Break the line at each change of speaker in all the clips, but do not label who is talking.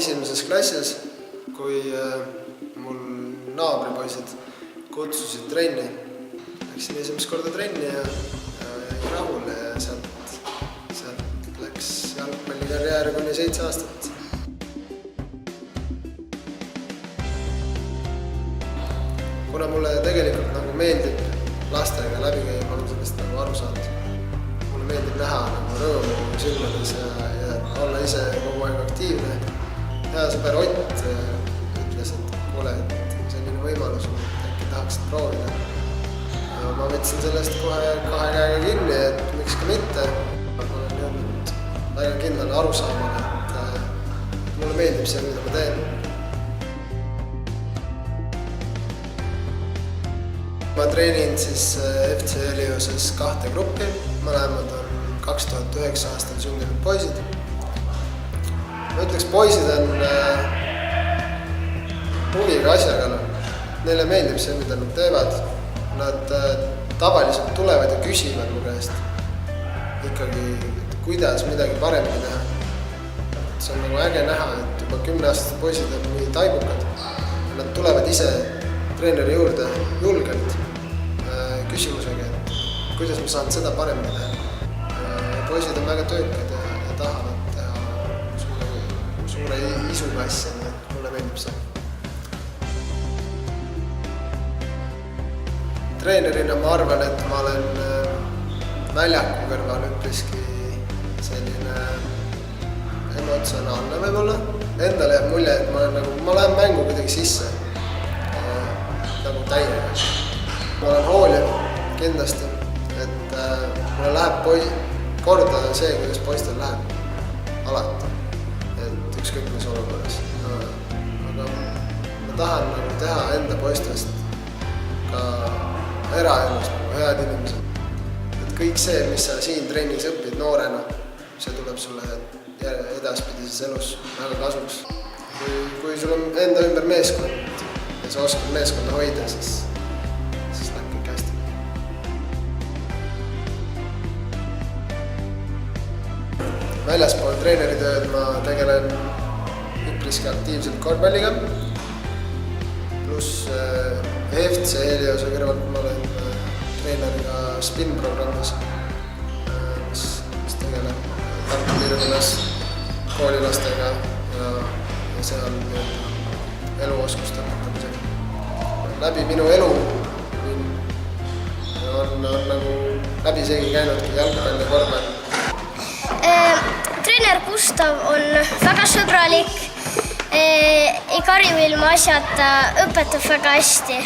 esimeses klassis, kui mul naabripoisid kutsusid trenni. Läksin esimest korda trenni ja jäi rahule ja sealt läks jalgpallikarjäär kuni 7 aastat. Kuna mulle tegelikult nagu meeldib lastega läbi käia, ma olen sellest nagu aru saanud. Mulle meeldib näha nagu rõõmu silmades ja olla ise kogu aeg aktiivne. Hea sõber Ott ütles, et kuule, et selline võimalus on, äkki tahaksid proovida. Ma võtsin sellest kohe 2 käega kinni, et miks ka mitte. Ma olen jõudnud väga kindlale arusaamale, et mulle meeldib see, mida ma teen. Ma treenin siis FC Helioses 2 gruppi, mõlemad on 2009 aastal sündinud poisid. Ma ütleks, poisid on huviga asjaga. Neile meeldib see, mida nad teevad. Nad tavaliselt tulevad ja küsivad mu käest ikkagi, kuidas midagi paremini teha. See on nagu äge näha, et juba 10-aastased poisid on nii taibukad. Nad tulevad ise treeneri juurde julgelt küsimusega, et kuidas ma saan seda paremini teha. Poisid on väga töökad ja tahavad teha suure isuga asja, nii et mulle meeldib see. Treenerina ma arvan, et ma olen väljaku kõrval üpriski selline emotsionaalne võib-olla. Endale jääb mulje, et ma lähen mängu kuidagi sisse nagu täiega. Ma olen hooliv kindlasti, et mulle läheb korda see, kuidas poistel läheb alati. Et ükskõik mis olukorras. Aga ma tahan teha enda poistest ka eraelus head inimesed. Et kõik see, mis sa siin trennis õpid noorena, see tuleb sulle edaspidises elus väga kasuks. Kui sul on enda ümber meeskond ja sa oskad meeskonda hoida, siis läheb kõik hästi. Väljaspool treeneritööd ma tegelen üpriski aktiivselt korvpalliga. Pluss FC Heliose kõrvalt ma olen treeneriga SPIN-programmis, mis tegeleb Tartu piirkonnas koolilastega ja seal eluoskuste õpetamisega. Läbi minu elu on nagu läbisegi käinudki jalgpall ja korvpall.
Treener Gustav on väga sõbralik. Ei karju ilma asjata, õpetab väga hästi,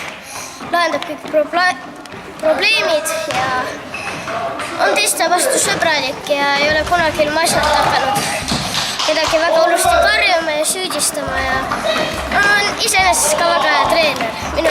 lahendab kõik probleemid ja on teiste vastu sõbralik ja ei ole kunagi ilma asjata hakanud kedagi väga olusti karjuma ja süüdistama ja on iseenesest ka väga hea treener. Minu